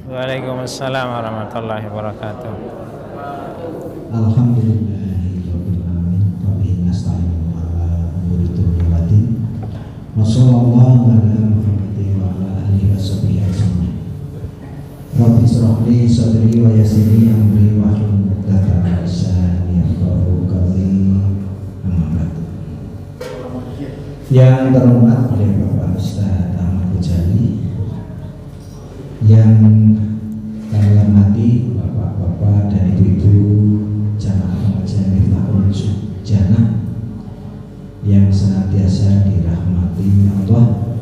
Waalaikumsalam warahmatullahi wabarakatuh. Alhamdulillahirabbil alamin wa bihi nasta'inu ala umuri dunya wa din. Wa sallallahu ala Muhammadin wa ala alihi washabihi ajmain. Rabbi shrah li sadri wa yassir li amri wa hlul 'uqdatam min lisani yafqahu qawli. Amma ba'du. Yang terhormat oleh Bapak Ustaz Ahmad Ghazali, yang kami hormati bapak-bapak dan ibu-ibu jamaah pengajian Miftahul Jannah yang senantiasa dirahmati Allah.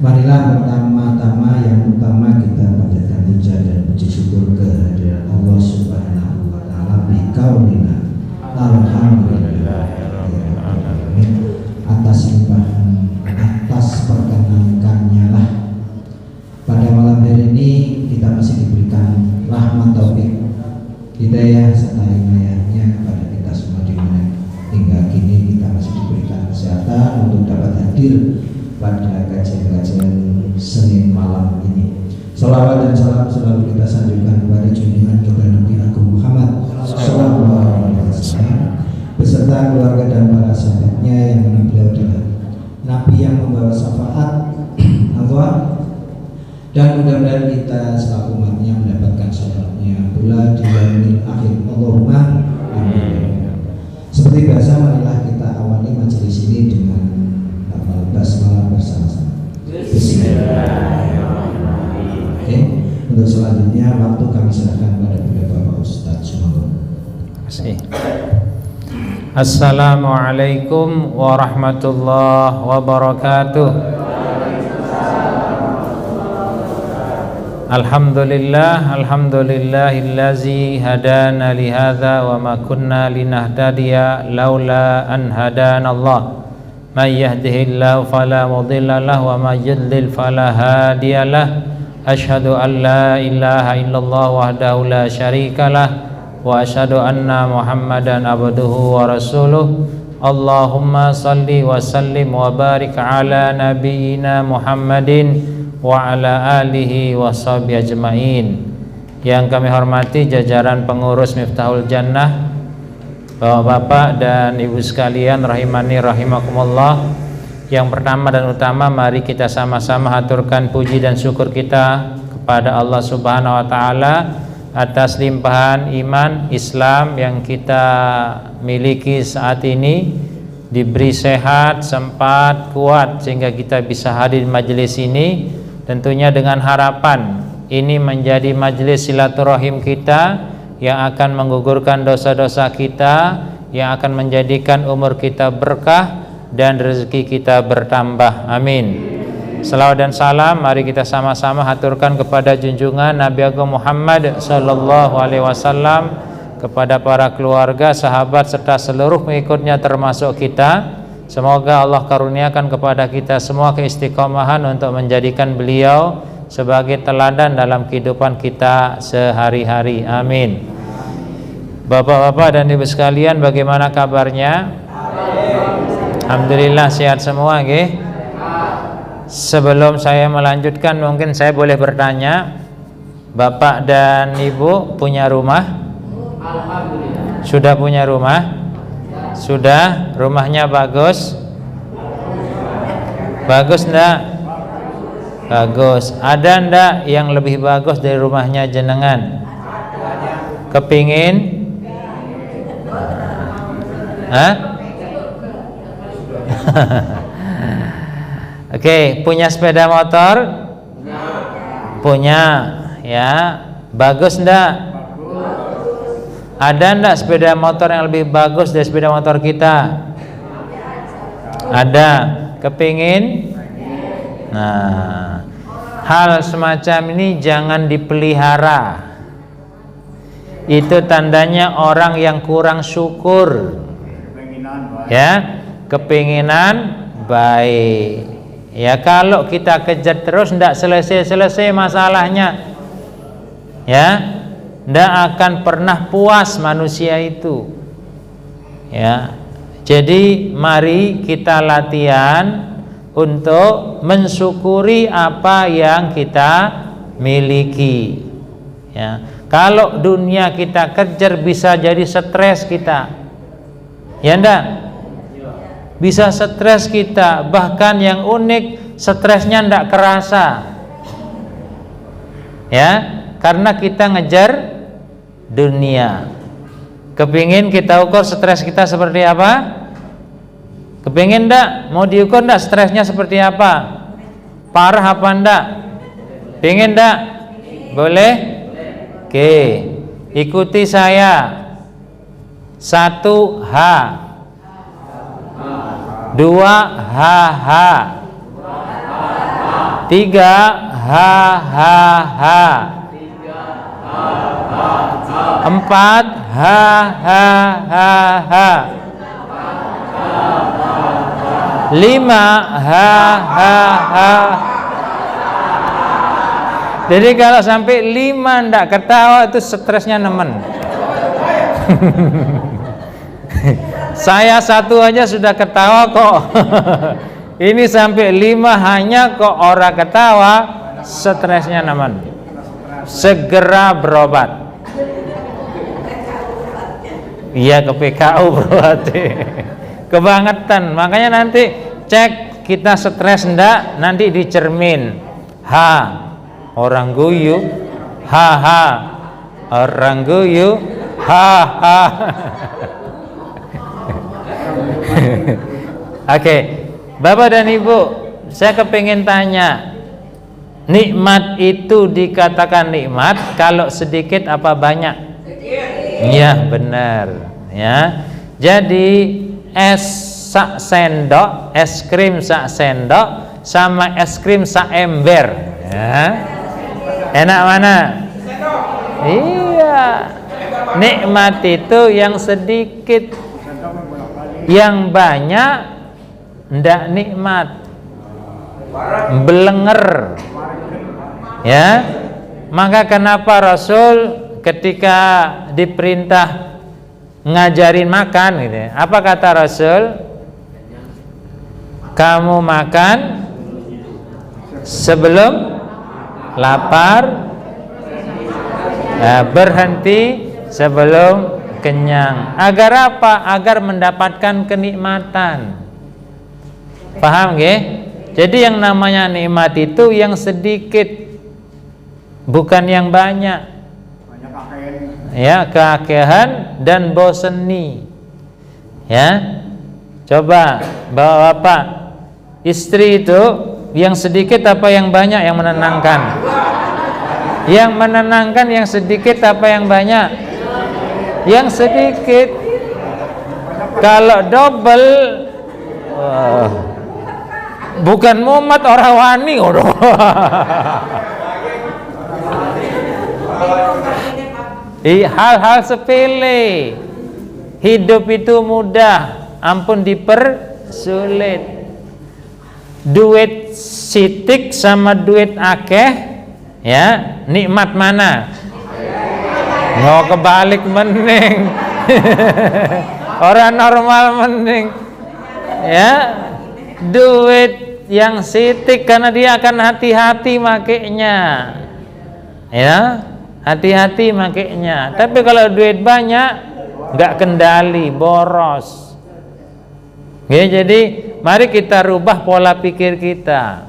Marilah pertama-tama yang utama kita panjatkan puja dan puji syukur kehadirat Allah Subhanahu wa taala bi qaulina alhamdulillahirabbil alamin atas limpahan, atas perkenankannya lah. Pada malam hari ini kita masih diberikan rahmat taufik hidayah serta inayahnya kepada kita semua, di mana hingga kini kita masih diberikan kesehatan untuk dapat hadir pada kajian-kajian Senin malam ini. Salawat dan salam selalu kita sanjungkan kepada junjungan kita Nabi Agung Muhammad sallallahu alaihi wasallam beserta keluarga dan para sahabatnya, yang mana beliau adalah Nabi yang membawa syafaat Allah, dan mudah-mudahan kita selaku umatnya mendapatkan syafaatnya pula di yaumil akhir. Allahumma amin. Seperti biasa, marilah kita awali majelis ini dengan lafal basmalah bersama-sama. Bismillahirrahmanirrahim. Oke, untuk selanjutnya waktu kami serahkan pada beliau Bapak Ustadz. Semoga. Assalamualaikum warahmatullahi wabarakatuh. Alhamdulillahillazi hadana lihadza wa ma kunna linahtadiya laula an hadanallah. May yahdihillahu fala mudilla lahu wa may yudlil fala hadiyalah. Asyhadu an la ilaha illallah wahdahu la syarikalah wa asyhadu anna Muhammadan abduhu wa rasuluh. Allahumma salli wa sallim wa barik ala nabiyyina Muhammadin wa ala alihi wa sahbihi ajmain. Yang kami hormati jajaran pengurus Miftahul Jannah, bapak-bapak dan ibu sekalian rahimani rahimakumullah. Yang pertama dan utama, mari kita sama-sama haturkan puji dan syukur kita kepada Allah Subhanahu wa taala atas limpahan iman Islam yang kita miliki saat ini, diberi sehat, sempat, kuat sehingga kita bisa hadir di majelis ini. Tentunya dengan harapan ini menjadi majelis silaturahim kita yang akan menggugurkan dosa-dosa kita, yang akan menjadikan umur kita berkah dan rezeki kita bertambah. Amin. Salawat dan salam mari kita sama-sama haturkan kepada junjungan Nabi Agung Muhammad sallallahu alaihi wasallam, kepada para keluarga, sahabat serta seluruh pengikutnya termasuk kita. Semoga Allah karuniakan kepada kita semua keistiqomahan untuk menjadikan beliau sebagai teladan dalam kehidupan kita sehari-hari. Amin. Bapak-bapak dan ibu sekalian, bagaimana kabarnya? Alhamdulillah sehat semua, nggih. Sebelum saya melanjutkan, mungkin saya boleh bertanya, Bapak dan Ibu punya rumah? Alhamdulillah. Sudah punya rumah? Sudah. Rumahnya bagus? Bagus enggak? Bagus. Ada enggak yang lebih bagus dari rumahnya jenengan? Kepingin? Hah? Oke, punya sepeda motor? Punya, ya. Bagus enggak? Ada enggak sepeda motor yang lebih bagus dari sepeda motor kita? Ada. Kepingin? Nah, hal semacam ini jangan dipelihara. Itu tandanya orang yang kurang syukur. Ya, kepinginan baik. Ya, kalau kita kejar terus enggak selesai-selesai masalahnya. Ya. Tidak akan pernah puas manusia itu. Ya, jadi mari kita latihan untuk mensyukuri apa yang kita miliki. Ya, kalau dunia kita kejar bisa jadi stres kita. Ya enggak? Bisa stres kita, bahkan yang unik stresnya enggak kerasa. Ya, karena kita ngejar dunia. Kepingin kita ukur stres kita seperti apa? Kepingin enggak? Mau diukur enggak stresnya seperti apa? Parah apa enggak? Pingin enggak? Boleh? Oke, ikuti saya. 1H 2HH 3HHH 4HHH 5HHH. Jadi kalau sampai 5 ndak ketawa itu stresnya nemen. Saya 1 aja sudah ketawa kok. Ini sampai 5 hanya kok ora ketawa, stresnya nemen. Segera berobat. Iya, ke PKU berarti. Kebangetan. Makanya nanti cek kita stres ndak, nanti di cermin. Orang guyu, orang guyu, Oke, Bapak dan Ibu, saya kepingin tanya, nikmat itu dikatakan nikmat kalau sedikit apa banyak? Iya, benar. Ya, jadi es sak sendok, es krim sak sendok, sama es krim sak ember. Ya. Enak mana? Iya. Nikmat itu yang sedikit, yang banyak ndak nikmat, belenger. Ya. Maka kenapa Rasul ketika diperintah ngajarin makan gitu ya, apa kata Rasul? Kamu makan sebelum lapar, berhenti sebelum kenyang. Agar apa? Agar mendapatkan kenikmatan. Paham nggih? Jadi yang namanya nikmat itu yang sedikit, bukan yang banyak. Ya, keakehan dan boseni. Ya, coba bapak, istri itu yang sedikit apa yang banyak yang menenangkan? Yang menenangkan yang sedikit apa yang banyak? Yang sedikit. Kalau double, bukan mumet orang wani, hal-hal sepele. Hidup itu mudah, ampun dipersulit. Duit sitik sama duit akeh, ya, nikmat mana? Mau kebalik mending. Orang normal mending. Ya, duit yang sitik karena dia akan hati-hati makainya. Ya, hati-hati makainya. Tapi kalau duit banyak, nggak kendali, boros. Ya, jadi mari kita rubah pola pikir kita.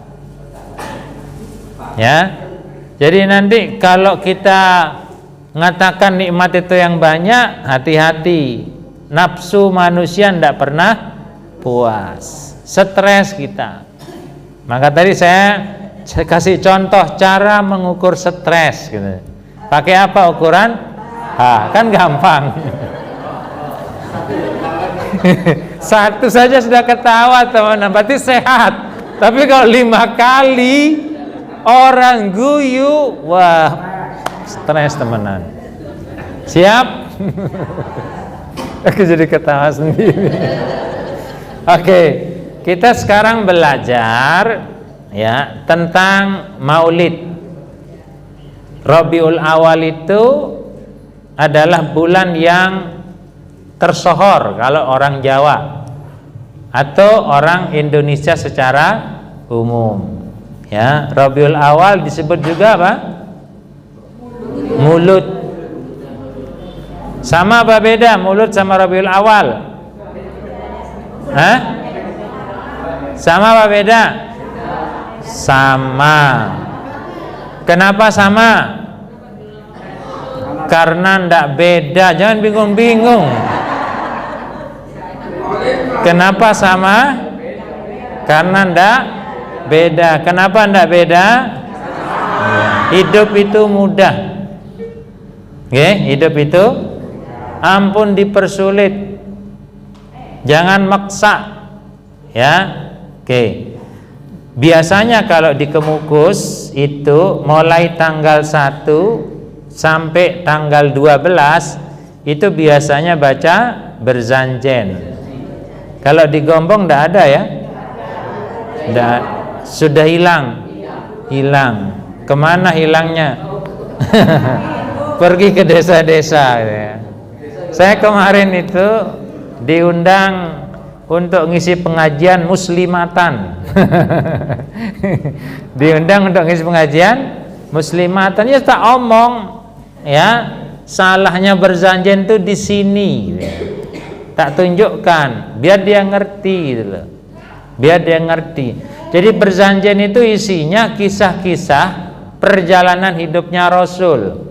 Ya, jadi nanti kalau kita mengatakan nikmat itu yang banyak, hati-hati. Nafsu manusia tidak pernah puas, stres kita. Maka tadi saya kasih contoh cara mengukur stres gitu. Pakai apa ukuran? Kan gampang. Satu saja sudah ketawa teman-teman, berarti sehat. Tapi kalau 5 kali orang guyu, wah, stres temenan. Siap? Aku jadi ketawa sendiri. Oke, kita sekarang belajar ya tentang Maulid. Rabiul Awal itu adalah bulan yang tersohor kalau orang Jawa atau orang Indonesia secara umum. Ya, Rabiul Awal disebut juga apa? Mulut. Sama apa beda Maulud sama Rabiul Awal? Hah? Sama apa beda? Sama. Kenapa sama? Karena ndak beda. Jangan bingung-bingung. Kenapa sama? Karena ndak beda. Kenapa ndak beda? Hidup itu mudah. Oke, hidup itu ampun dipersulit. Jangan maksa. Ya. Oke. Biasanya kalau di Kemukus itu mulai tanggal 1 sampai tanggal 12 itu biasanya baca berzanjen. Kalau di Gombong enggak ada ya? Enggak, sudah hilang. Kemana hilangnya? Pergi ke desa-desa ya. Saya kemarin itu diundang untuk ngisi pengajian muslimatan. Diundang untuk ngisi pengajian muslimatan. Ya tak omong ya, salahnya berzanjen itu di sini. Tak tunjukkan biar dia ngerti gitu loh. Biar dia ngerti. Jadi berzanjen itu isinya kisah-kisah perjalanan hidupnya Rasul.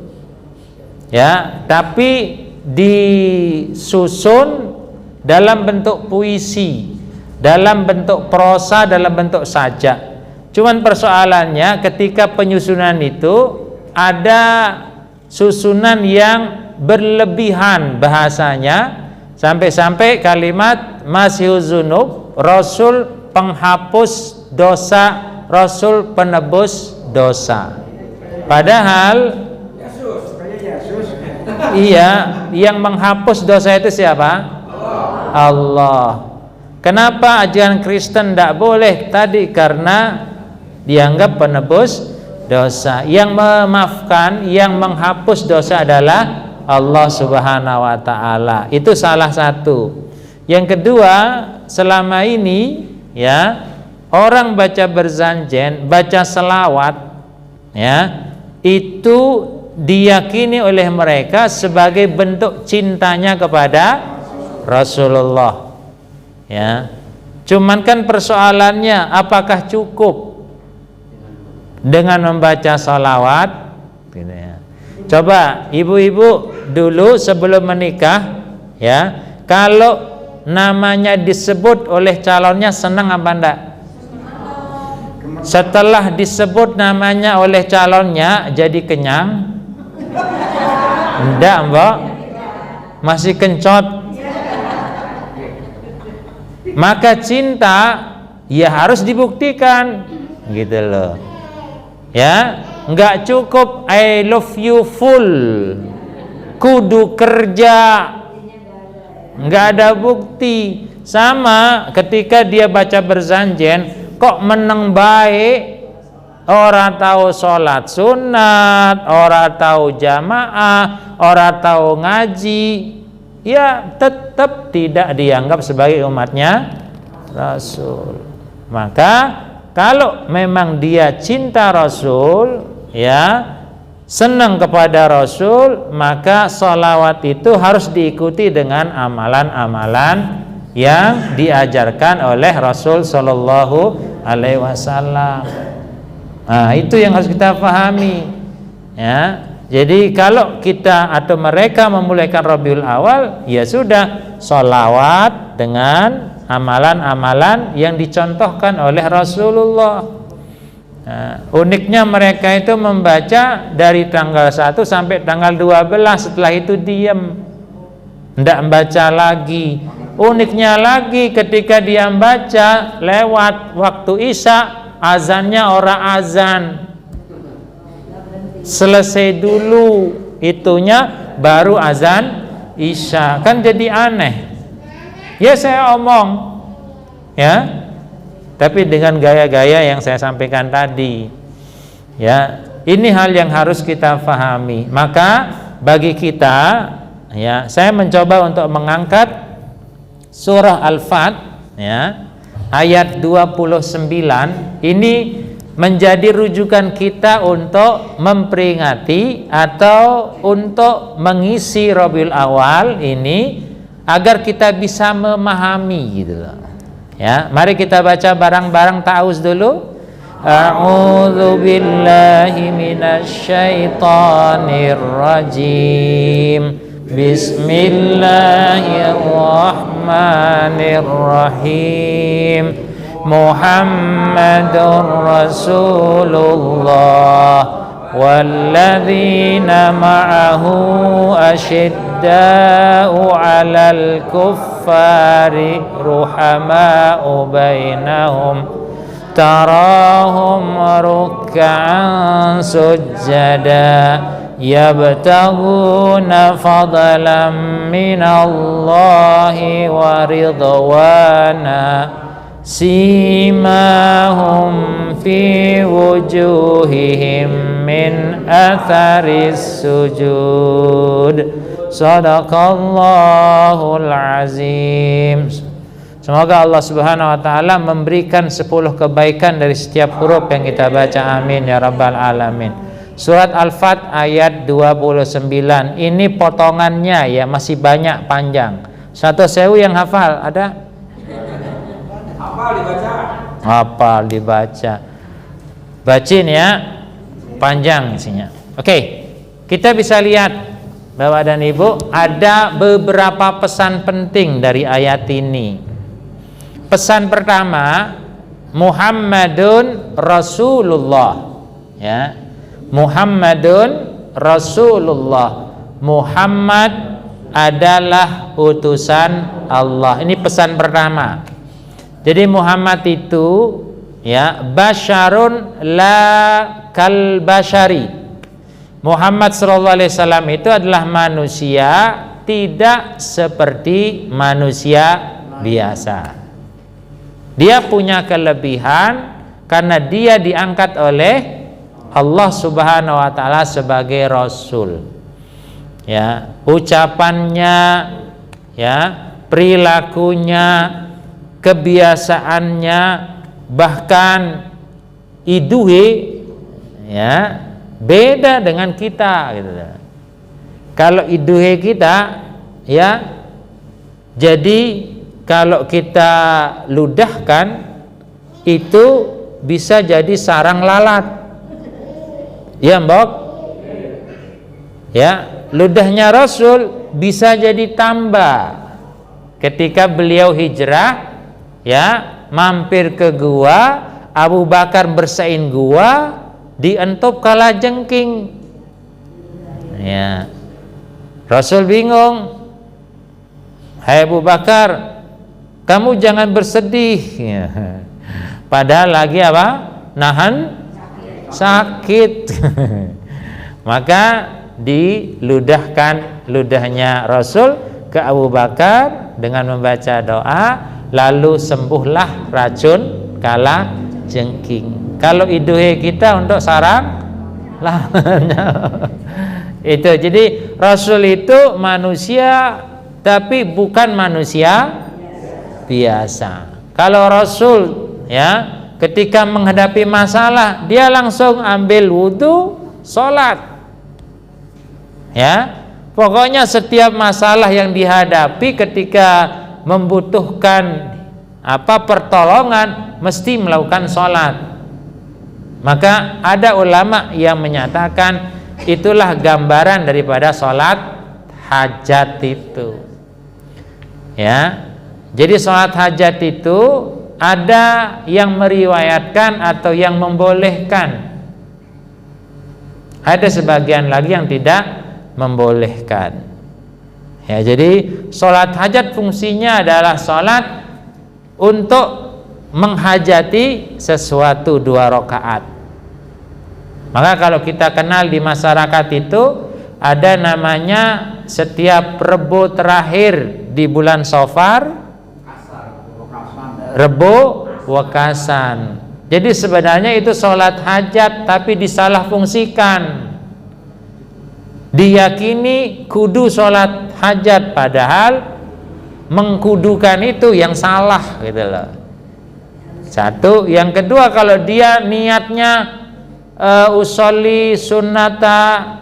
Ya, tapi disusun dalam bentuk puisi, dalam bentuk prosa, dalam bentuk sajak. Cuman persoalannya ketika penyusunan itu ada susunan yang berlebihan bahasanya, sampai-sampai kalimat Masihuz Dzunub, Rasul penghapus dosa, Rasul penebus dosa. Padahal iya, yang menghapus dosa itu siapa? Allah. Kenapa ajaran Kristen tidak boleh? Tadi karena dianggap penebus dosa. Yang memaafkan, yang menghapus dosa adalah Allah Subhanahu wa taala. Itu salah satu. Yang kedua, selama ini ya, orang baca berzanjen, baca selawat ya, itu diyakini oleh mereka sebagai bentuk cintanya kepada Rasulullah. Ya. Cuman kan persoalannya apakah cukup dengan membaca salawat? Gitu ya. Coba ibu-ibu dulu sebelum menikah ya, kalau namanya disebut oleh calonnya senang apa enggak? Setelah disebut namanya oleh calonnya jadi kenyang? Enggak, Mbak. Masih kencot. Maka cinta ya harus dibuktikan, gitu loh. Ya, enggak cukup I love you full. Kudu kerja. Enggak ada bukti. Sama ketika dia baca berzanjen, kok meneng baik, orang tahu sholat sunat, orang tahu jamaah, orang tahu ngaji, ya tetap tidak dianggap sebagai umatnya Rasul. Maka kalau memang dia cinta Rasul, ya senang kepada Rasul, maka sholawat itu harus diikuti dengan amalan-amalan yang diajarkan oleh Rasul Shallallahu Alaihi Wasallam. Nah, itu yang harus kita pahami. Ya, jadi kalau kita atau mereka memulaikan Rabiul Awal, ya sudah sholawat dengan amalan-amalan yang dicontohkan oleh Rasulullah. Nah, uniknya mereka itu membaca dari tanggal 1 sampai tanggal 12, setelah itu diam, tidak membaca lagi. Uniknya lagi ketika dia membaca lewat waktu Isya, azannya orang azan, selesai dulu itunya baru azan Isya. Kan jadi aneh. Ya saya omong ya, tapi dengan gaya-gaya yang saya sampaikan tadi. Ya, ini hal yang harus kita pahami. Maka bagi kita ya, saya mencoba untuk mengangkat surah Al-Fat ya, ayat 29 ini menjadi rujukan kita untuk memperingati atau untuk mengisi Rabiul Awal ini agar kita bisa memahami gitu loh. Ya, mari kita baca bareng-bareng ta'awuz dulu. A'udzu billahi minasyaitonir rajim. Bismillahirrahmanirrahim. Muhammadur Rasulullah walladzina ma'ahu asyidda'u 'alal kuffari ruhama'u bainahum tarahum ruk'an sujada yabtaguna fadlan minallahi wa ridwana simahum fi wujuhihim min atharis sujud. Sadaqallahul azim. Semoga Allah Subhanahu wa taala memberikan 10 kebaikan dari setiap huruf yang kita baca. Amin ya rabbal alamin. Surat Al-Fat ayat 29. Ini potongannya ya, masih banyak panjang. 1.000 yang hafal ada? Hafal dibaca. Bacin ya, panjang isinya. Oke, kita bisa lihat Bapak dan Ibu, ada beberapa pesan penting dari ayat ini. Pesan pertama, Muhammadun Rasulullah. Ya, Muhammadun Rasulullah. Muhammad adalah utusan Allah. Ini pesan pertama. Jadi Muhammad itu ya basyarun la kal basyari. Muhammad sallallahu alaihi wasallam itu adalah manusia tidak seperti manusia biasa. Dia punya kelebihan karena dia diangkat oleh Allah Subhanahu wa taala sebagai rasul. Ya, ucapannya, ya, perilakunya, kebiasaannya, bahkan iduhe ya beda dengan kita gitu. Kalau iduhe kita ya, jadi kalau kita ludahkan itu bisa jadi sarang lalat. Ya, Mbok. Ya, ludahnya Rasul bisa jadi tambah. Ketika beliau hijrah, ya, mampir ke gua, Abu Bakar bersain gua, dientup kalajengking. Ya. Rasul bingung. Hai Abu Bakar, kamu jangan bersedih. Ya. Padahal lagi apa? Nahan sakit. Maka diludahkan ludahnya Rasul ke Abu Bakar dengan membaca doa, lalu sembuhlah racun kala jengking. Kalau iduhe kita untuk sarang lawannya. Itu jadi Rasul itu manusia tapi bukan manusia biasa. Kalau Rasul ya ketika menghadapi masalah dia langsung ambil wudhu, sholat. Ya, pokoknya setiap masalah yang dihadapi ketika membutuhkan pertolongan mesti melakukan sholat. Maka ada ulama yang menyatakan itulah gambaran daripada sholat hajat itu. Ya, jadi sholat hajat itu ada yang meriwayatkan atau yang membolehkan. Ada sebagian lagi yang tidak membolehkan. Ya, jadi sholat hajat fungsinya adalah sholat untuk menghajati sesuatu 2 rakaat. Maka kalau kita kenal di masyarakat itu ada namanya setiap Rebo terakhir di bulan Safar, Rebo Wekasan. Jadi sebenarnya itu sholat hajat tapi disalahfungsikan. Diyakini kudu sholat hajat padahal mengkudukan itu yang salah gitu loh. Satu. Yang kedua, kalau dia niatnya usolli sunnata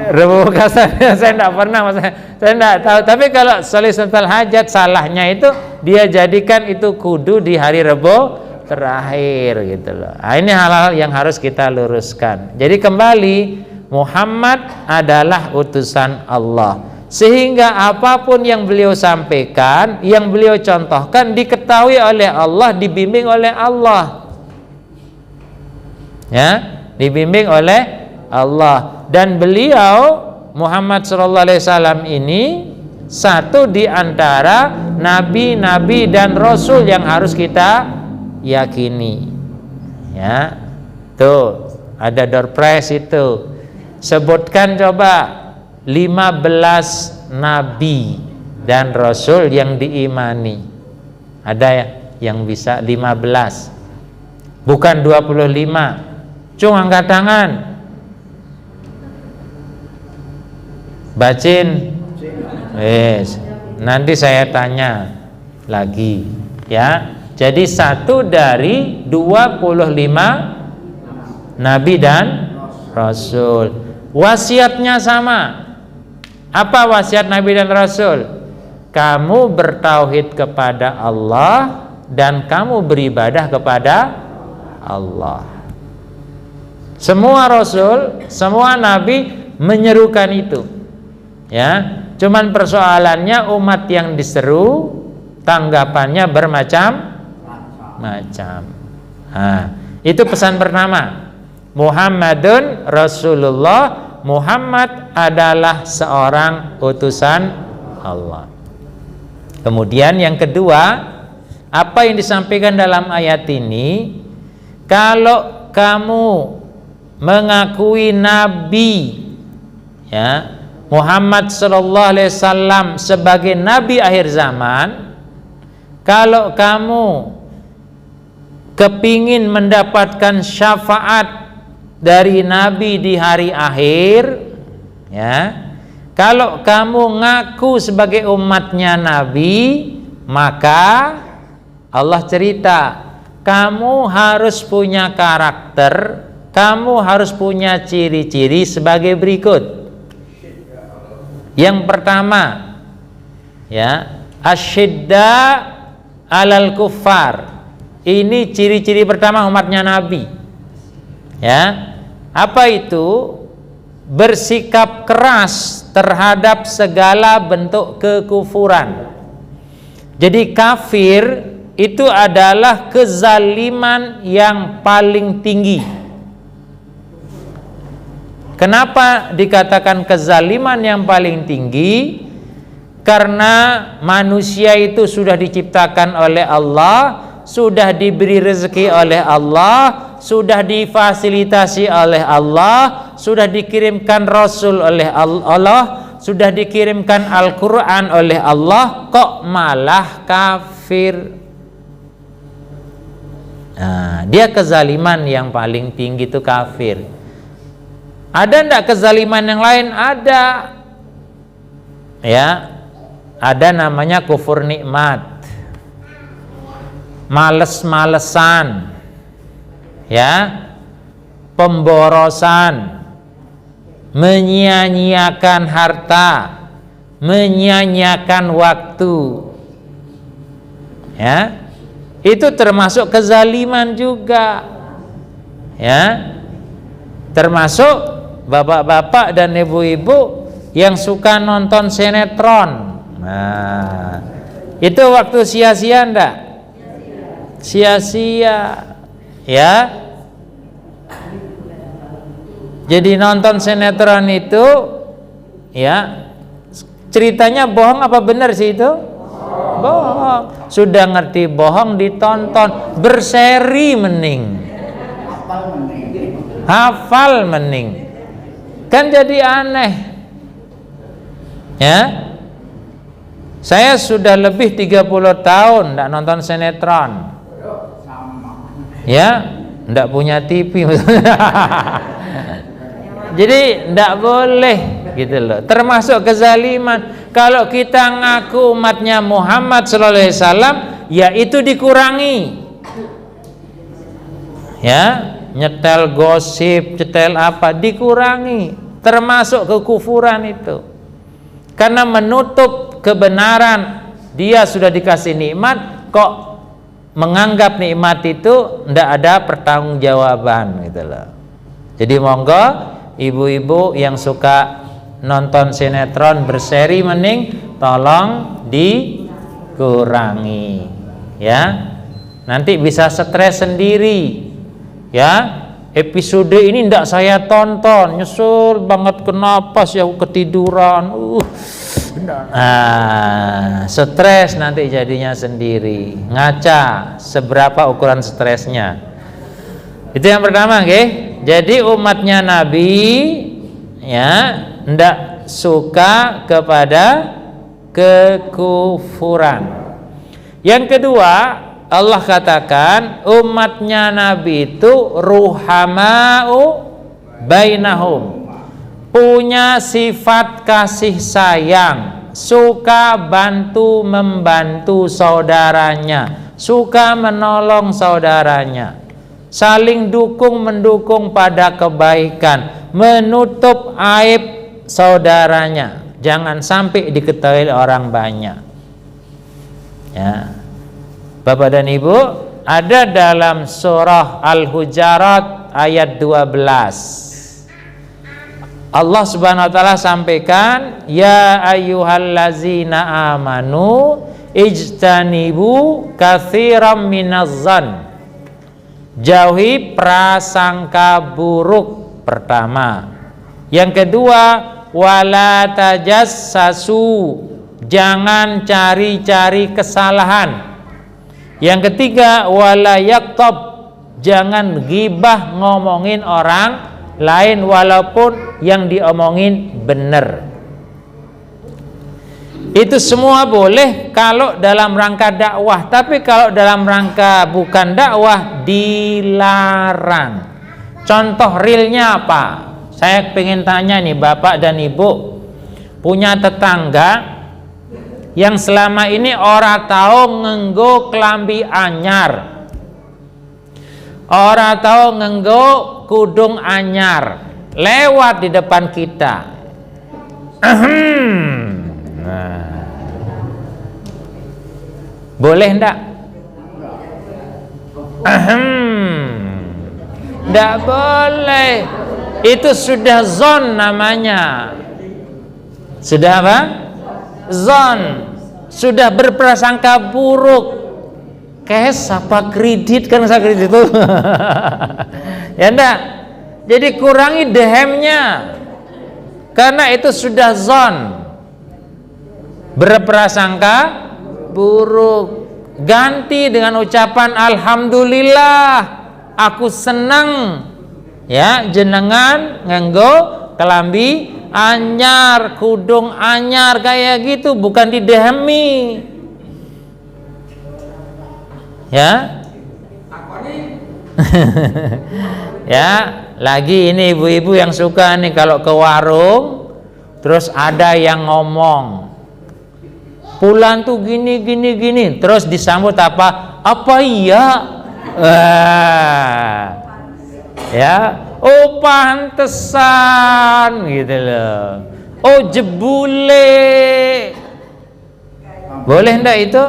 Rebu kasar, saya tidak pernah, saya tidak tahu. Tapi kalau sholli sunnatul hajat, salahnya itu dia jadikan itu kudu di hari Rebo terakhir gitu loh. Nah, ini hal-hal yang harus kita luruskan. Jadi kembali, Muhammad adalah utusan Allah. Sehingga apapun yang beliau sampaikan, yang beliau contohkan, diketahui oleh Allah, dibimbing oleh Allah. Ya, dibimbing oleh Allah. Dan beliau Muhammad SAW ini satu di antara nabi-nabi dan rasul yang harus kita yakini. Ya, tuh ada door prize itu. Sebutkan coba 15 nabi dan rasul yang diimani. Ada ya yang bisa 15? Bukan 25. Cung, angkat tangan. Bacin. Yes. Nanti saya tanya lagi ya. Jadi satu dari 25 nabi dan rasul. Wasiatnya sama. Apa wasiat nabi dan rasul? Kamu bertauhid kepada Allah dan kamu beribadah kepada Allah. Semua rasul, semua nabi menyerukan itu. Ya, cuman persoalannya umat yang diseru tanggapannya bermacam-macam. Nah, itu pesan pertama. Muhammadun Rasulullah, Muhammad adalah seorang utusan Allah. Kemudian yang kedua, apa yang disampaikan dalam ayat ini, kalau kamu mengakui nabi ya Muhammad sallallahu alaihi wasallam sebagai nabi akhir zaman, kalau kamu kepingin mendapatkan syafaat dari nabi di hari akhir, ya, kalau kamu ngaku sebagai umatnya nabi, maka Allah cerita, kamu harus punya karakter, kamu harus punya ciri-ciri sebagai berikut. Yang pertama, ya, asyidda alal kuffar. Ini ciri-ciri pertama umatnya Nabi. Ya, apa itu? Bersikap keras terhadap segala bentuk kekufuran. Jadi kafir itu adalah kezaliman yang paling tinggi. Kenapa dikatakan kezaliman yang paling tinggi? Karena manusia itu sudah diciptakan oleh Allah, sudah diberi rezeki oleh Allah, sudah difasilitasi oleh Allah, sudah dikirimkan Rasul oleh Allah, sudah dikirimkan Al-Quran oleh Allah, kok malah kafir? Nah, dia kezaliman yang paling tinggi itu kafir. Ada enggak kezaliman yang lain? Ada. Ya. Ada namanya kufur nikmat. Males-malesan. Ya. Pemborosan. Menyia-nyiakan harta. Menyia-nyiakan waktu. Ya. Itu termasuk kezaliman juga. Ya. Termasuk bapak-bapak dan ibu-ibu yang suka nonton sinetron. Nah, itu waktu sia-sia enggak? Sia-sia. Ya. Jadi nonton sinetron itu ya, ceritanya bohong apa benar sih itu? Bohong. Sudah ngerti bohong ditonton, berseri mending. Hafal mending. Kan jadi aneh. Ya. Saya sudah lebih 30 tahun enggak nonton sinetron. Ya, enggak punya TV. Jadi tidak boleh gitu loh. Termasuk kezaliman. Kalau kita ngaku umatnya Muhammad sallallahu alaihi wasallam, ya itu dikurangi. Ya, nyetel gosip, nyetel apa dikurangi. Termasuk kekufuran itu. Karena menutup kebenaran, dia sudah dikasih nikmat kok menganggap nikmat itu tidak ada pertanggungjawaban gitu loh. Jadi monggo ibu-ibu yang suka nonton sinetron berseri mending tolong dikurangi ya. Nanti bisa stres sendiri ya. Episode ini ndak saya tonton, nyesel banget kenapa sih aku ketiduran. Stres nanti jadinya sendiri. Ngaca seberapa ukuran stresnya. Itu yang pertama, okay? Jadi umatnya Nabi ya ndak suka kepada kekufuran. Yang kedua, Allah katakan umatnya Nabi itu ruhamau bainahum, punya sifat kasih sayang, suka bantu membantu saudaranya, suka menolong saudaranya, saling dukung mendukung pada kebaikan, menutup aib saudaranya, jangan sampai diketahui orang banyak. Ya, Bapak dan Ibu, ada dalam surah Al-Hujarat ayat 12. Allah Subhanahu wa taala sampaikan, ya ayyuhallazina amanu ijtanibu katsiran minaz-zan. Jauhi prasangka buruk pertama. Yang kedua, wala tajassasu, jangan cari-cari kesalahan. Yang ketiga, wala yaktab, jangan ghibah ngomongin orang lain walaupun yang diomongin benar. Itu semua boleh kalau dalam rangka dakwah, tapi kalau dalam rangka bukan dakwah dilarang. Contoh realnya apa? Saya pengen tanya nih Bapak dan Ibu, punya tetangga yang selama ini ora tahu ngenggo klambi anyar, ora tahu ngenggo kudung anyar, lewat di depan kita. Nah, boleh ndak? Ndak boleh. Itu sudah zon namanya. Sudah apa? Zon. Sudah berprasangka buruk. Cash apa kredit, kan saya kredit itu. Ya ndak? Jadi kurangi dehemnya. Karena itu sudah zon. Berprasangka buruk. Ganti dengan ucapan alhamdulillah, aku senang ya jenengan nganggo kelambi anyar, kudung anyar kayak gitu, bukan didehemi. Ya. Ya, lagi ini ibu-ibu yang suka nih kalau ke warung terus ada yang ngomong, pulang tuh gini, terus disambut apa? Apa iya? Ya, oh pantesan gitu loh. Oh jebule. Boleh ndak itu?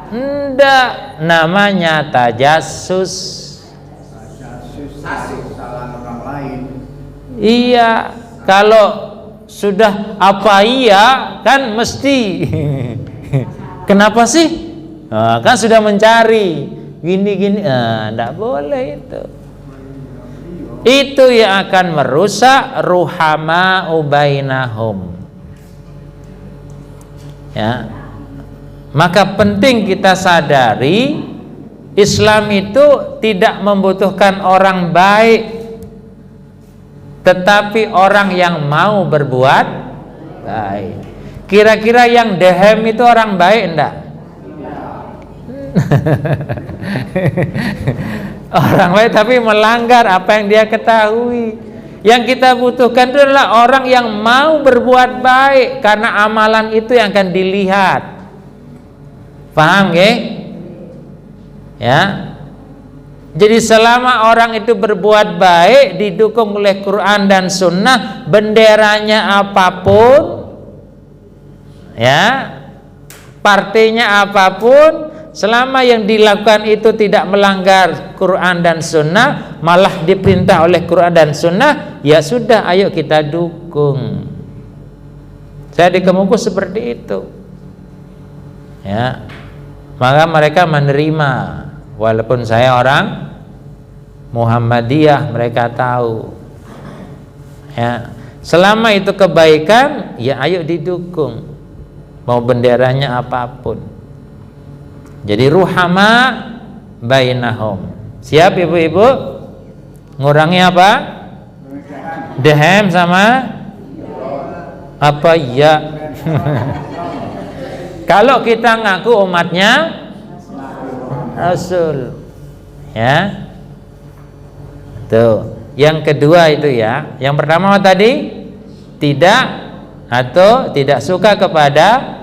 Ndak, namanya tajassus. Kesalahan orang lain. Iya, kalau sudah apa iya kan mesti kenapa sih? Nah, kan sudah mencari gini, ndak boleh itu. Itu yang akan merusak ruhama bainahum. Ya. Maka penting kita sadari Islam itu tidak membutuhkan orang baik, tetapi orang yang mau berbuat baik. Kira-kira yang dehem itu orang baik enggak? Orang baik tapi melanggar apa yang dia ketahui. Yang kita butuhkan itu adalah orang yang mau berbuat baik, karena amalan itu yang akan dilihat. Paham ya? Ya. Jadi selama orang itu berbuat baik, didukung oleh Quran dan Sunnah, benderanya apapun, ya, partainya apapun, selama yang dilakukan itu tidak melanggar Quran dan Sunnah, malah diperintah oleh Quran dan Sunnah, ya sudah, ayo kita dukung. Saya di Kemukus seperti itu, ya. Maka mereka menerima, walaupun saya orang Muhammadiyah, mereka tahu, ya, selama itu kebaikan, ya ayo didukung, mau benderanya apapun. Jadi ruhama bainahum. Siap ibu-ibu? Ngurangi apa? Dehem sama apa ya? Kalau kita ngaku umatnya Rasul, ya. Tuh. Yang kedua itu ya. Yang pertama tadi tidak atau tidak suka kepada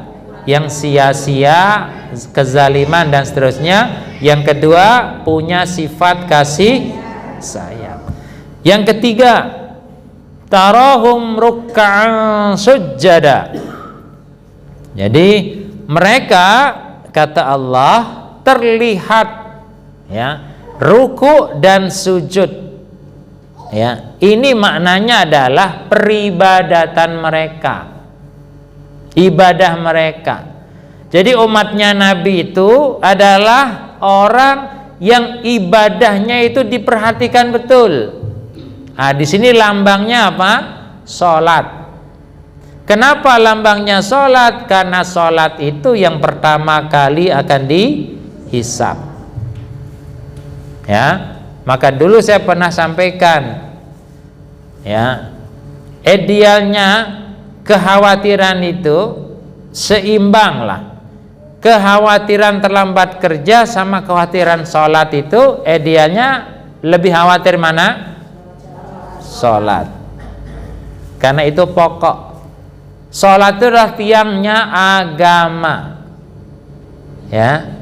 yang sia-sia, kezaliman dan seterusnya. Yang kedua punya sifat kasih sayang. Yang ketiga tarahum ruk'an sujada. Jadi mereka, kata Allah, terlihat, ya, ruku dan sujud. Ya, ini maknanya adalah peribadatan mereka, ibadah mereka. Jadi umatnya Nabi itu adalah orang yang ibadahnya itu diperhatikan betul. Nah, di sini lambangnya apa? Sholat. Kenapa lambangnya sholat? Karena sholat itu yang pertama kali akan dihisab. Ya, maka dulu saya pernah sampaikan, ya, idealnya kekhawatiran itu seimbanglah. Kekhawatiran terlambat kerja sama kekhawatiran sholat itu idealnya lebih khawatir mana? Sholat. Karena itu pokok. Sholat itu adalah tiangnya agama. Ya.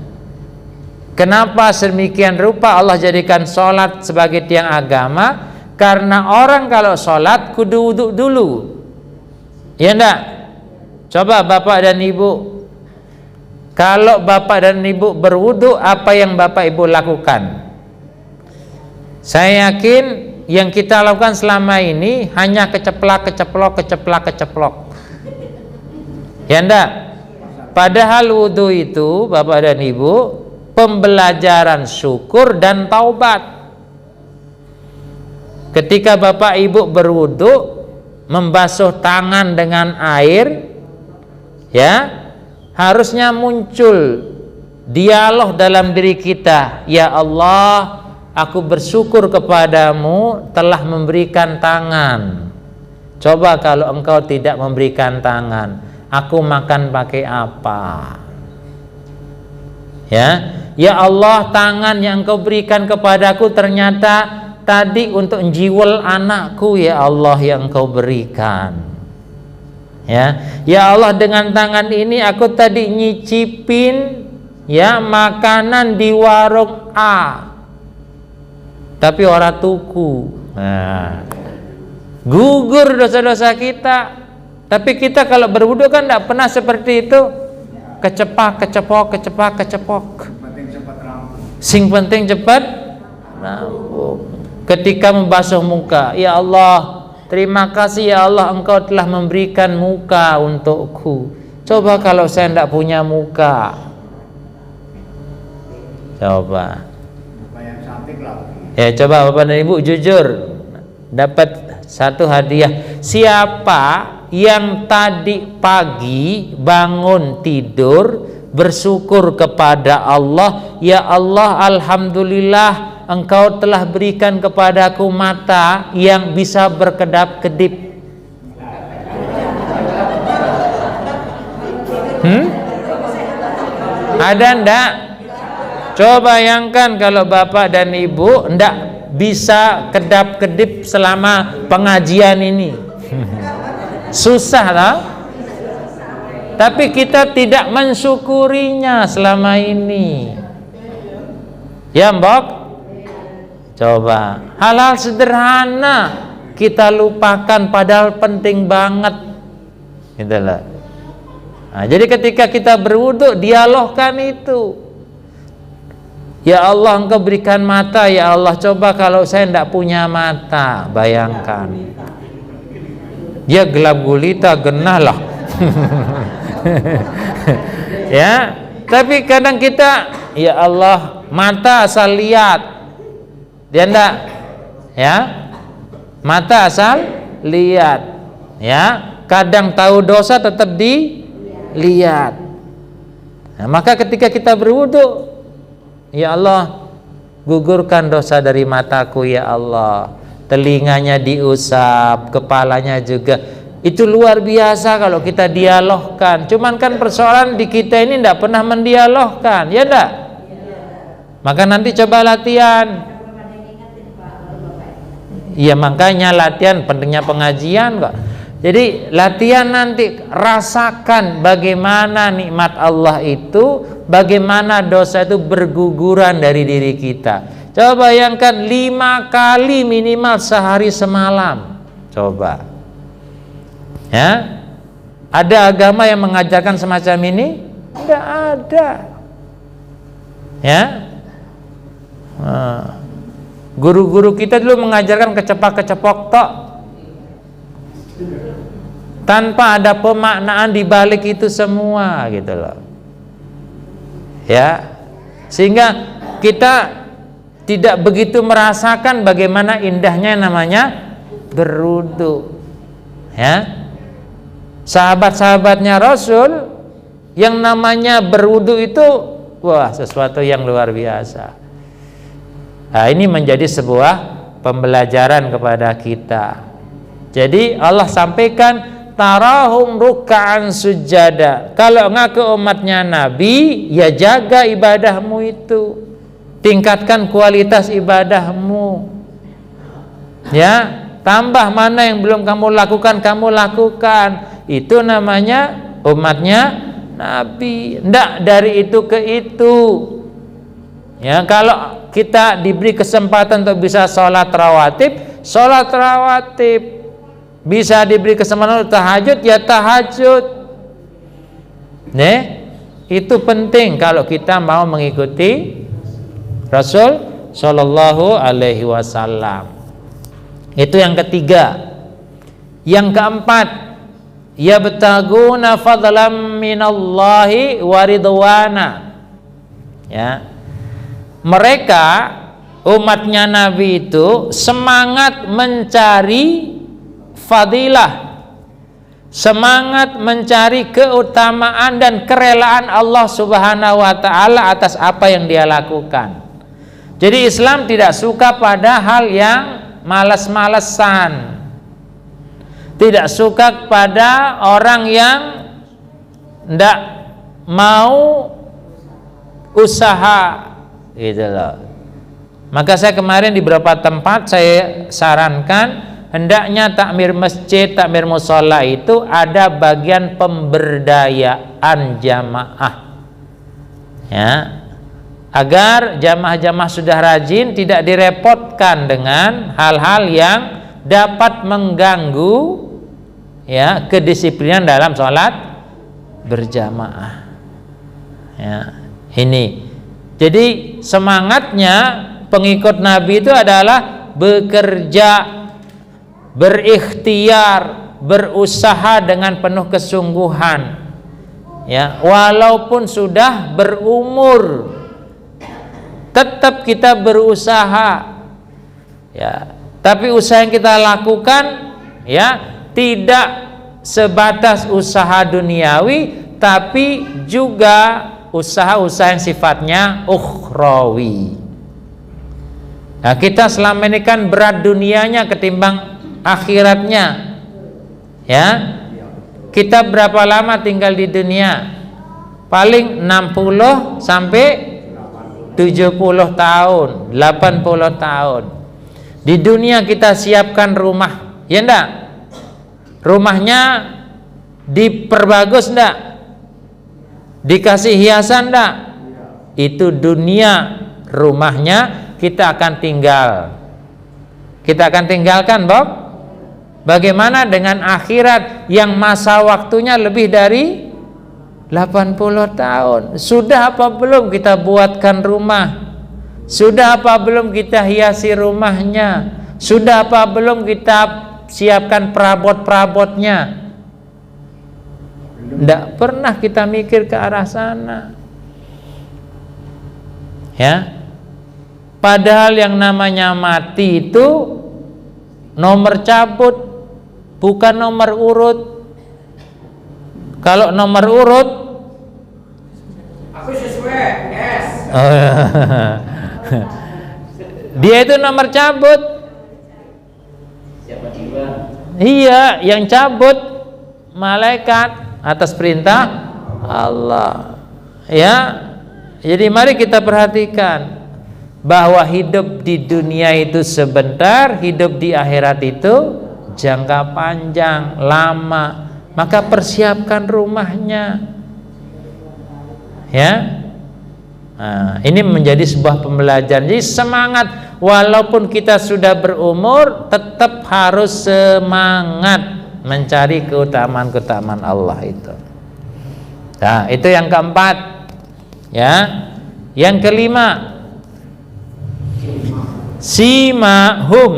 Kenapa sedemikian rupa Allah jadikan sholat sebagai tiang agama? Karena orang kalau sholat kudu wudhu dulu. Ya enggak? Coba bapak dan ibu, kalau bapak dan ibu berwudhu, apa yang bapak ibu lakukan? Saya yakin yang kita lakukan selama ini hanya keceplak, keceplok. Ya enggak? Padahal wudhu itu bapak dan ibu pembelajaran syukur dan taubat. Ketika bapak ibu berwudhu, membasuh tangan dengan air, ya, harusnya muncul dialog dalam diri kita. Ya Allah, aku bersyukur kepadamu telah memberikan tangan. Coba kalau engkau tidak memberikan tangan, aku makan pakai apa? Ya Allah, tangan yang engkau berikan kepadaku ternyata tadi untuk njiwel anakku, ya Allah, yang engkau berikan. Ya Allah, dengan tangan ini aku tadi nyicipin, ya, makanan di warung A, tapi ora tuku. Nah, gugur dosa-dosa kita. Tapi kita kalau berwudu kan tidak pernah seperti itu. Kecepak, kecepok. Sing penting cepat rampung. Ketika membasuh muka, ya Allah, terima kasih ya Allah, engkau telah memberikan muka untukku. Coba kalau saya tidak punya muka. Coba. Ya, coba bapak dan ibu jujur, dapat satu hadiah. Siapa yang tadi pagi bangun tidur bersyukur kepada Allah, ya Allah, alhamdulillah engkau telah berikan kepadaku mata yang bisa berkedap-kedip. Ada ndak? Coba bayangkan kalau bapak dan ibu ndak bisa kedap-kedip selama pengajian ini. Susah tau? Tapi kita tidak mensyukurinya selama ini. Ya mbok? Coba hal-hal sederhana kita lupakan padahal penting banget. Gitu loh. Nah, jadi ketika kita berwudu, dialogkan itu. Ya Allah, Engkau berikan mata. Ya Allah, coba kalau saya tidak punya mata, bayangkan. Ya gelap gulita, genah lah. Ya, tapi kadang kita, ya Allah, mata asal lihat. Dia enggak, ya, mata asal lihat. Ya, kadang tahu dosa tetap dilihat. Nah, maka ketika kita berwudu, ya Allah, gugurkan dosa dari mataku ya Allah. Telinganya diusap, kepalanya juga. Itu luar biasa kalau kita dialogkan. Cuman kan persoalan di kita ini tidak pernah mendialogkan, ya enggak? Maka nanti coba latihan. Ya makanya latihan, pentingnya pengajian kok. Jadi latihan nanti, rasakan bagaimana nikmat Allah itu, bagaimana dosa itu berguguran dari diri kita. Coba bayangkan 5 kali minimal sehari semalam. Coba. Ya. Ada agama yang mengajarkan semacam ini? Tidak ada. Ya. Guru-guru kita dulu mengajarkan kecepak-kecepok tok, tanpa ada pemaknaan di balik itu semua, gitu loh. Ya. Sehingga kita tidak begitu merasakan bagaimana indahnya namanya berwudu. Ya. Sahabat-sahabatnya Rasul yang namanya berwudu itu, wah, sesuatu yang luar biasa. Nah, ini menjadi sebuah pembelajaran kepada kita. Jadi Allah sampaikan tarahum ruk'an sujada. Kalau ngaku umatnya Nabi, ya jaga ibadahmu itu. Tingkatkan kualitas ibadahmu. Ya, tambah mana yang belum kamu lakukan. Itu namanya umatnya Nabi. Ndak dari itu ke itu. Ya, kalau kita diberi kesempatan untuk bisa sholat rawatib. Bisa diberi kesempatan untuk tahajud, ya tahajud. Nih, itu penting kalau kita mau mengikuti Rasul Shallallahu Alaihi Wasallam. Itu yang ketiga. Yang keempat, yabtaguna fadlan minallahi wa ridwana. Ya. Mereka umatnya Nabi itu semangat mencari fadilah, semangat mencari keutamaan dan kerelaan Allah Subhanahu wa taala atas apa yang dia lakukan. Jadi Islam tidak suka pada hal yang malas-malesan. Tidak suka pada orang yang tidak mau usaha, gitu loh. Maka saya kemarin di beberapa tempat saya sarankan hendaknya takmir masjid, takmir mushola itu ada bagian pemberdayaan jamaah, ya, agar jamaah-jamaah sudah rajin tidak direpotkan dengan hal-hal yang dapat mengganggu, ya, kedisiplinan dalam sholat berjamaah. Ya, ini. Jadi semangatnya pengikut Nabi itu adalah bekerja, berikhtiar, berusaha dengan penuh kesungguhan. Ya, walaupun sudah berumur, tetap kita berusaha. Ya, tapi usaha yang kita lakukan, ya, tidak sebatas usaha duniawi, tapi juga usaha-usaha yang sifatnya ukhrawi. Nah, kita selama ini kan berat dunianya ketimbang akhiratnya. Ya. Kita berapa lama tinggal di dunia? Paling 60 sampai 70 tahun, 80 tahun. Di dunia kita siapkan rumah, ya enggak? Rumahnya diperbagus enggak? Dikasih hiasan enggak? Itu dunia, rumahnya kita akan tinggal. Kita akan tinggalkan, Bob. Bagaimana dengan akhirat yang masa waktunya lebih dari 80 tahun? Sudah apa belum kita buatkan rumah? Sudah apa belum kita hiasi rumahnya? Sudah apa belum kita siapkan perabot-perabotnya? Tidak pernah kita mikir ke arah sana. Ya. Padahal yang namanya mati itu nomor cabut, bukan nomor urut. Kalau nomor urut, aku sesuai, yes. Dia itu nomor cabut. Siapa juga? Iya, yang cabut malaikat atas perintah Allah. Ya. Jadi mari kita perhatikan bahwa hidup di dunia itu sebentar, hidup di akhirat itu jangka panjang, lama. Maka persiapkan rumahnya. Ya. Nah, ini menjadi sebuah pembelajaran. Jadi semangat, walaupun kita sudah berumur, tetap harus semangat mencari keutamaan-keutamaan Allah itu. Nah, itu yang keempat. Ya. Yang kelima, simahum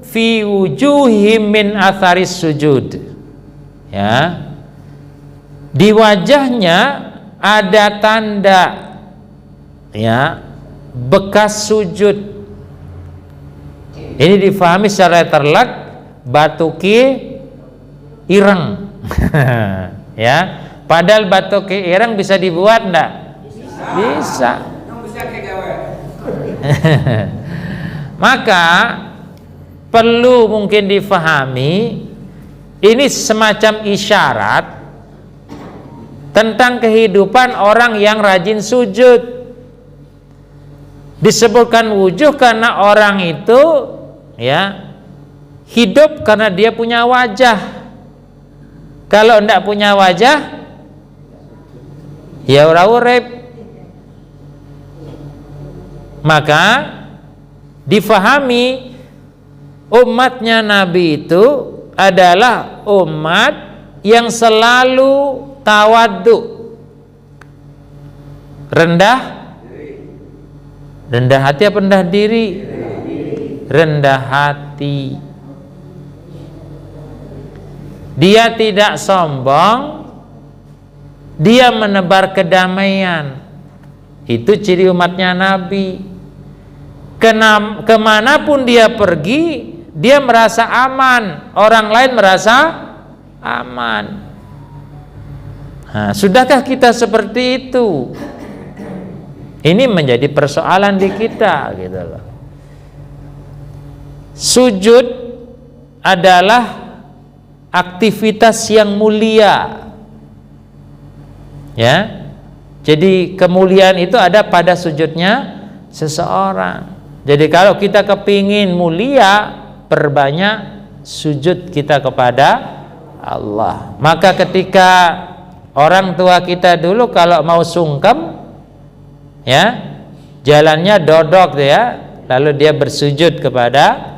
fi wujuhim min atharis sujud. Ya. Di wajahnya ada tanda, ya, bekas sujud. Ini difahami secara terlak, batuki ireng. Ya, padahal batuki ireng bisa dibuat enggak? Bisa. Maka perlu mungkin difahami, ini semacam isyarat tentang kehidupan orang yang rajin sujud. Disebutkan wujuh karena orang itu, ya, hidup karena dia punya wajah. Kalau tidak punya wajah, ya ora urip. Maka difahami umatnya Nabi itu adalah umat yang selalu tawadhu, rendah hati apa rendah diri? Rendah hati. Dia tidak sombong, dia menebar kedamaian. Itu ciri umatnya Nabi. Kemanapun dia pergi, dia merasa aman, orang lain merasa aman. Nah, sudahkah kita seperti itu? Ini menjadi persoalan di kita, gitu loh. Sujud adalah aktivitas yang mulia, ya. Jadi kemuliaan itu ada pada sujudnya seseorang. Jadi kalau kita kepingin mulia, perbanyak sujud kita kepada Allah. Maka ketika orang tua kita dulu kalau mau sungkem, ya, jalannya dodok, ya, lalu dia bersujud kepada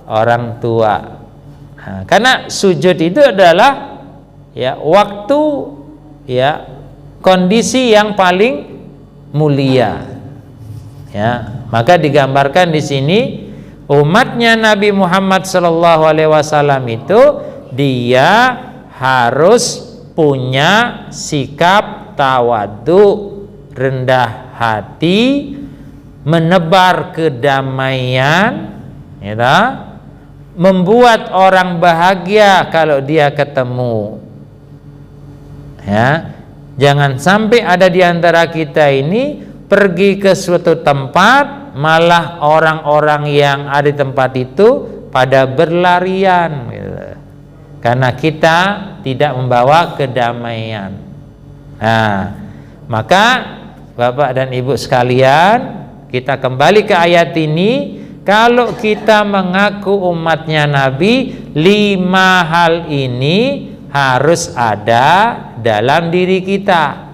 orang tua. Nah, karena sujud itu adalah, ya, waktu, ya, kondisi yang paling mulia. Ya, maka digambarkan di sini umatnya Nabi Muhammad SAW itu dia harus punya sikap tawadhu, rendah hati, menebar kedamaian, ya, membuat orang bahagia kalau dia ketemu. Ya, jangan sampai ada di antara kita ini pergi ke suatu tempat, malah orang-orang yang ada di tempat itu pada berlarian, gitu. Karena kita tidak membawa kedamaian. Nah, maka Bapak dan Ibu sekalian, kita kembali ke ayat ini kalau kita mengaku umatnya Nabi, 5 hal ini harus ada dalam diri kita.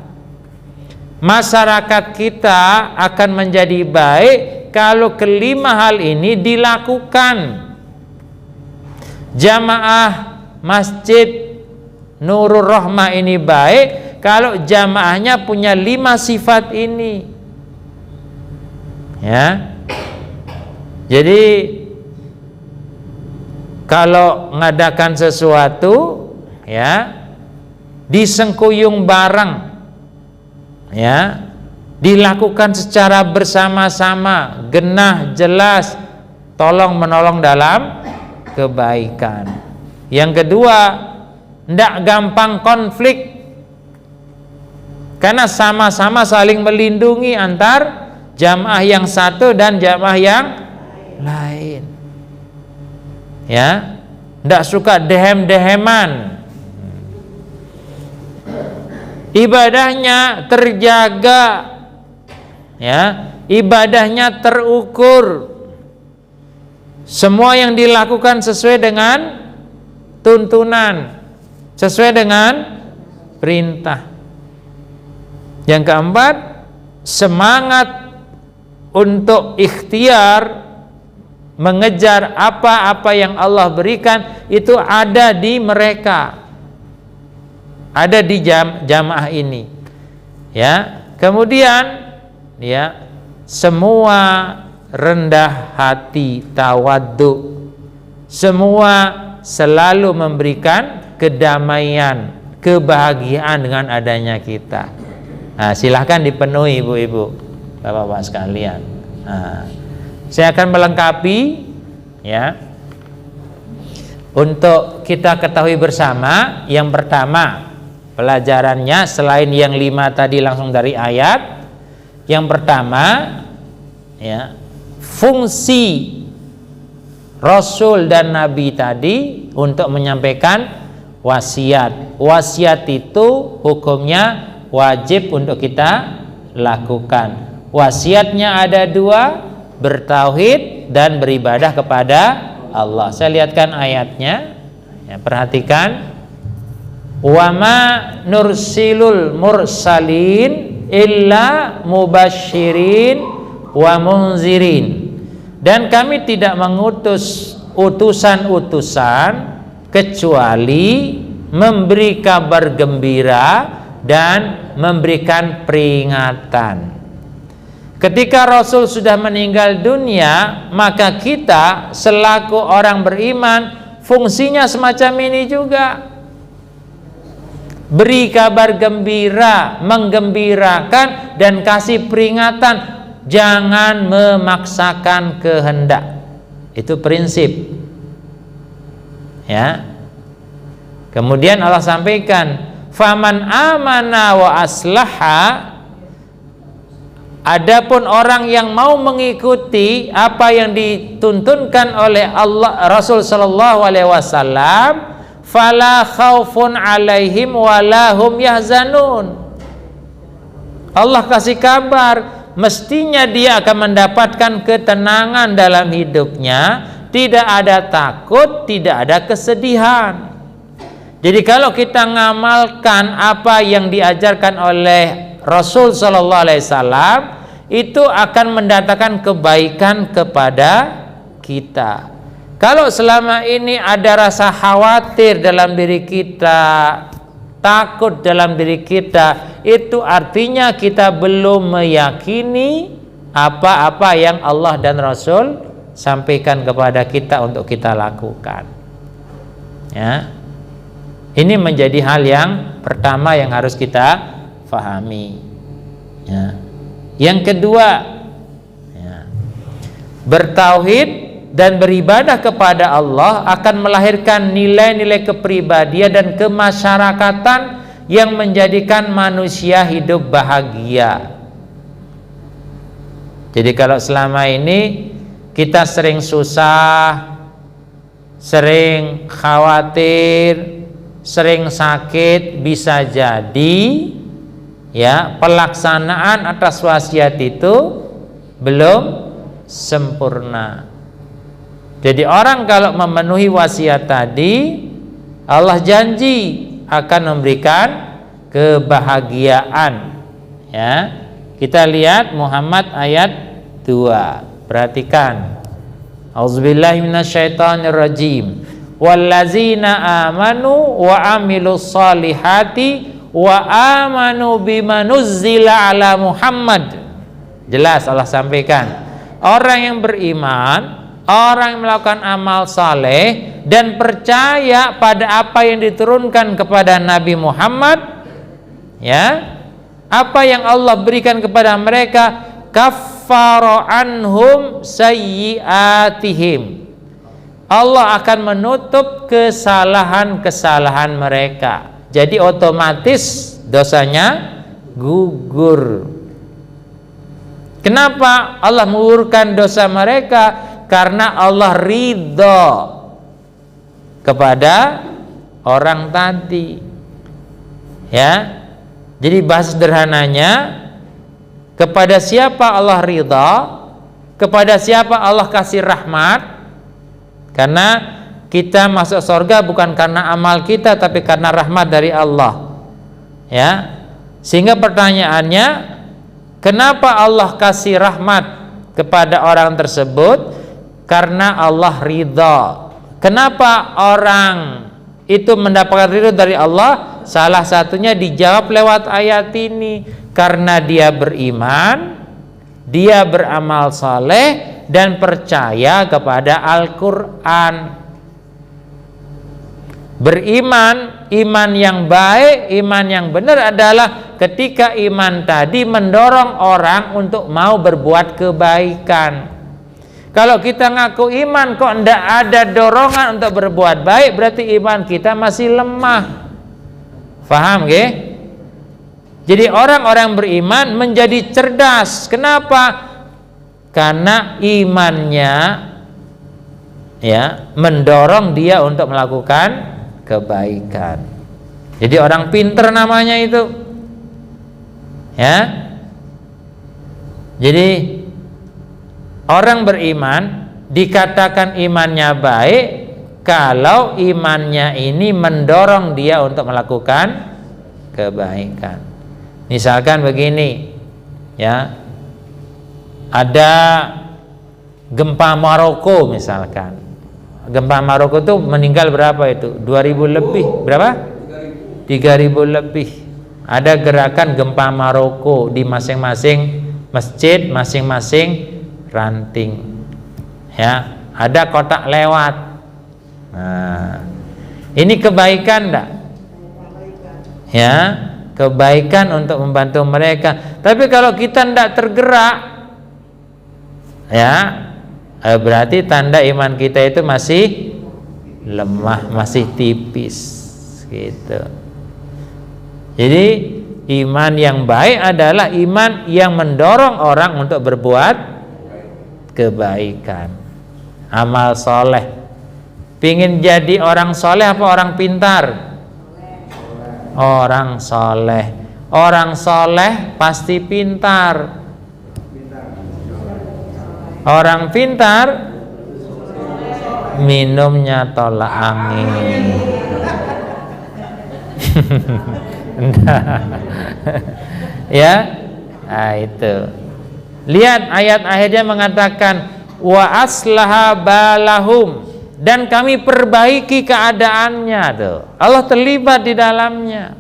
Masyarakat kita akan menjadi baik kalau kelima hal ini dilakukan. Jamaah Masjid Nurul Rahmah ini baik kalau jamaahnya punya 5 sifat ini. Ya. Jadi kalau ngadakan sesuatu, ya, disengkuyung bareng, ya, dilakukan secara bersama-sama, genah, jelas, tolong menolong dalam kebaikan. Yang kedua, tidak gampang konflik, karena sama-sama saling melindungi antar jamaah yang satu dan jamaah yang lain. Ya, tidak suka dehem-deheman. Ibadahnya terjaga, ya, ibadahnya terukur. Semua yang dilakukan sesuai dengan tuntunan, sesuai dengan perintah. Yang keempat, semangat untuk ikhtiar mengejar apa-apa yang Allah berikan itu ada di mereka, ada di jamaah ini, ya. Kemudian, ya, semua rendah hati, tawadhu, semua selalu memberikan kedamaian, kebahagiaan dengan adanya kita. Nah, silahkan dipenuhi ibu-ibu, bapak-bapak sekalian. Nah, saya akan melengkapi, ya, untuk kita ketahui bersama. Yang pertama, pelajarannya selain yang 5 tadi langsung dari ayat. Yang pertama, ya, fungsi Rasul dan Nabi tadi untuk menyampaikan wasiat. Wasiat itu hukumnya wajib untuk kita lakukan. Wasiatnya ada 2, bertauhid dan beribadah kepada Allah. Saya lihatkan ayatnya, ya, perhatikan. Wa ma nursilul mursalin illa mubasyirin wa munzirin. Dan kami tidak mengutus utusan-utusan kecuali memberi kabar gembira dan memberikan peringatan. Ketika Rasul sudah meninggal dunia, maka kita selaku orang beriman fungsinya semacam ini juga. Beri kabar gembira, menggembirakan dan kasih peringatan. Jangan memaksakan kehendak. Itu prinsip. Ya. Kemudian Allah sampaikan, faman amana wa aslaha. Adapun orang yang mau mengikuti apa yang dituntunkan oleh Allah, Rasul sallallahu alaihi wasallam, fala khaufun alaihim wala hum yahzanun. Allah kasih kabar, mestinya dia akan mendapatkan ketenangan dalam hidupnya, tidak ada takut, tidak ada kesedihan. Jadi kalau kita ngamalkan apa yang diajarkan oleh Rasul sallallahu alaihi wasallam, itu akan mendatangkan kebaikan kepada kita. Kalau selama ini ada rasa khawatir dalam diri kita, takut dalam diri kita, itu artinya kita belum meyakini apa-apa yang Allah dan Rasul sampaikan kepada kita untuk kita lakukan. Ya. Ini menjadi hal yang pertama yang harus kita fahami. Ya. Yang kedua, ya, bertauhid dan beribadah kepada Allah akan melahirkan nilai-nilai kepribadian dan kemasyarakatan yang menjadikan manusia hidup bahagia. Jadi kalau selama ini kita sering susah, sering khawatir, sering sakit, bisa jadi, ya, pelaksanaan atas wasiat itu belum sempurna. Jadi orang kalau memenuhi wasiat tadi, Allah janji akan memberikan kebahagiaan. Ya, kita lihat Muhammad ayat 2. Perhatikan. Auzubillahi minasyaitonirrajim. Wallazina amanu wa amilus solihati wa amanu bima nuzzila ala Muhammad. Jelas Allah sampaikan, orang yang beriman, orang yang melakukan amal saleh dan percaya pada apa yang diturunkan kepada Nabi Muhammad, ya, apa yang Allah berikan kepada mereka, kaffara anhum sayyiatihim. Allah akan menutup kesalahan-kesalahan mereka. Jadi otomatis dosanya gugur. Kenapa Allah menggugurkan dosa mereka? Karena Allah ridho kepada orang tadi. Ya. Jadi bahasa sederhananya, kepada siapa Allah ridho, kepada siapa Allah kasih rahmat. Karena kita masuk surga bukan karena amal kita, tapi karena rahmat dari Allah. Ya. Sehingga pertanyaannya, kenapa Allah kasih rahmat kepada orang tersebut? Karena Allah ridha. Kenapa orang itu mendapatkan ridha dari Allah? Salah satunya dijawab lewat ayat ini, karena dia beriman, dia beramal saleh dan percaya kepada Al-Quran. Beriman, iman yang baik, iman yang benar adalah ketika iman tadi mendorong orang untuk mau berbuat kebaikan. Kalau kita ngaku iman kok tidak ada dorongan untuk berbuat baik, berarti iman kita masih lemah. Faham nggih? Jadi orang-orang beriman menjadi cerdas. Kenapa? Karena imannya, ya, mendorong dia untuk melakukan kebaikan. Jadi orang pinter namanya itu. Ya. Jadi orang beriman dikatakan imannya baik kalau imannya ini mendorong dia untuk melakukan kebaikan. Misalkan begini, ya, ada gempa Maroko misalkan. Gempa Maroko itu meninggal berapa itu? 2000 lebih. Berapa? 3000 lebih. Ada gerakan gempa Maroko di masing-masing masjid, masing-masing ranting. Ya, ada kotak lewat. Nah, ini kebaikan enggak? Ya, kebaikan untuk membantu mereka. Tapi kalau kita tidak tergerak, ya, berarti tanda iman kita itu masih lemah, masih tipis, gitu. Jadi iman yang baik adalah iman yang mendorong orang untuk berbuat kebaikan, amal soleh. Pingin jadi orang soleh apa orang pintar? Orang soleh. Orang soleh pasti pintar. Orang pintar minumnya tolak angin. Ya, nah itu. Lihat ayat akhirnya mengatakan wa aslaha balahum, dan kami perbaiki keadaannya. Tuh, Allah terlibat di dalamnya.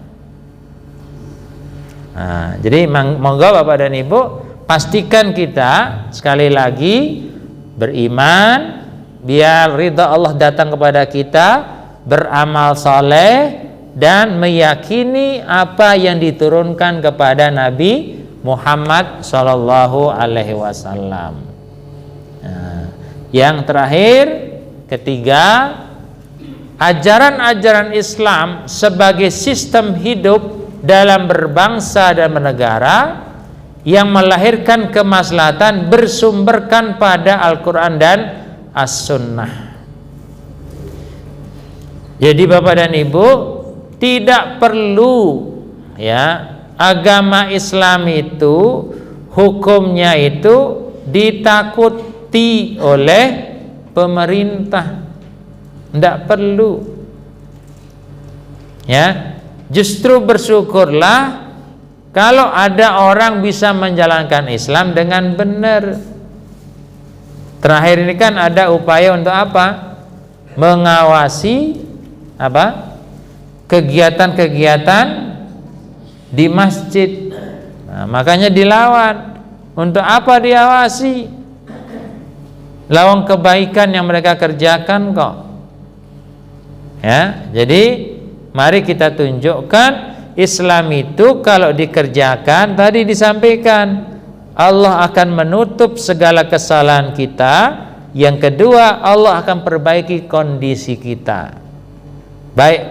Nah, jadi monggo Bapak dan Ibu, pastikan kita sekali lagi beriman, biar ridha Allah datang kepada kita, beramal saleh, dan meyakini apa yang diturunkan kepada Nabi Muhammad Sallallahu Alaihi Wasallam. Nah, yang terakhir, ketiga, ajaran-ajaran Islam sebagai sistem hidup dalam berbangsa dan bernegara yang melahirkan kemaslahatan bersumberkan pada Al-Quran dan As-Sunnah. Jadi Bapak dan Ibu, tidak perlu, ya, agama Islam itu hukumnya itu ditakuti oleh pemerintah, tidak perlu. Ya, justru bersyukurlah kalau ada orang bisa menjalankan Islam dengan benar. Terakhir ini kan ada upaya untuk apa? Mengawasi apa? Kegiatan-kegiatan di masjid. Nah, makanya dilawan. Untuk apa diawasi? Lawang kebaikan yang mereka kerjakan kok. Ya, jadi mari kita tunjukkan Islam itu kalau dikerjakan, tadi disampaikan Allah akan menutup segala kesalahan kita. Yang kedua, Allah akan perbaiki kondisi kita, baik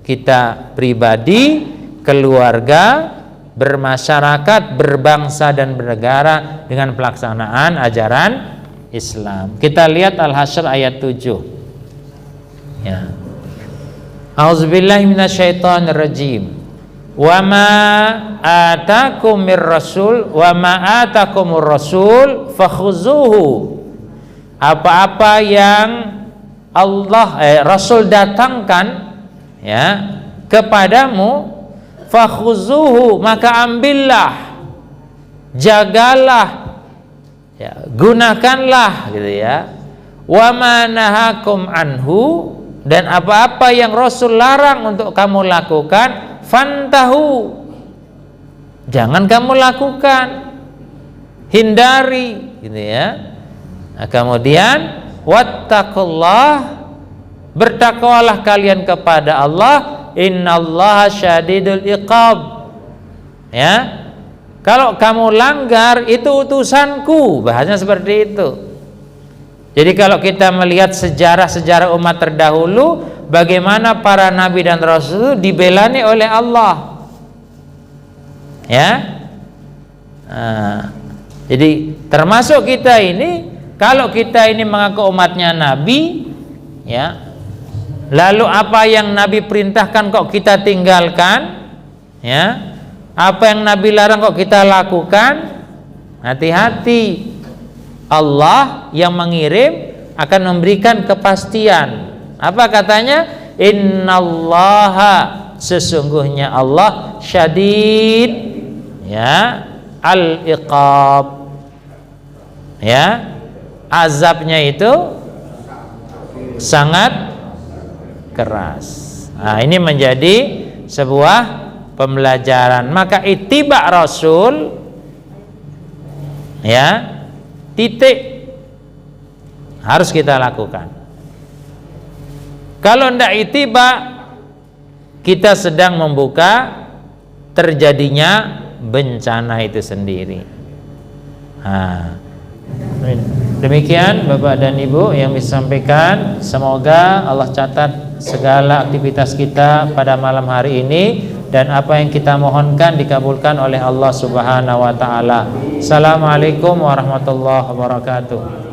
kita pribadi, keluarga, bermasyarakat, berbangsa dan bernegara dengan pelaksanaan ajaran Islam. Kita lihat Al-Hasyr ayat 7. Ya. A'udzubillahi minasyaitonirrajim. Wa ma atakum mir rasul wa ma atakumur rasul fakhuzuhu. Apa-apa yang Rasul datangkan ya kepadamu, fakhuzuhu, maka ambillah, jagalah, ya, gunakanlah gitu ya. Wa ma nahakum anhu, dan apa-apa yang Rasul larang untuk kamu lakukan, fantahu, jangan kamu lakukan, hindari gitu ya. Nah, kemudian wattaqullah, bertakwalah kalian kepada Allah, innallaha syadidul iqab. Ya, kalau kamu langgar itu utusanku, bahasanya seperti itu. Jadi kalau kita melihat sejarah-sejarah umat terdahulu, bagaimana para nabi dan rasul dibelani oleh Allah. Ya, jadi termasuk kita ini, kalau kita ini mengaku umatnya nabi, ya, lalu apa yang nabi perintahkan kok kita tinggalkan, ya, apa yang nabi larang kok kita lakukan, hati-hati. Allah yang mengirim akan memberikan kepastian. Apa katanya? Innallaha, sesungguhnya Allah syadid, ya, al-iqab, ya, azabnya itu sangat keras. Nah, ini menjadi sebuah pembelajaran. Maka ittiba Rasul, ya, titik, harus kita lakukan. Kalau tidak ittiba, kita sedang membuka terjadinya bencana itu sendiri. Nah, demikian Bapak dan Ibu yang bisa sampaikan. Semoga Allah catat segala aktivitas kita pada malam hari ini, dan apa yang kita mohonkan dikabulkan oleh Allah Subhanahu wa taala. Assalamualaikum warahmatullahi wabarakatuh.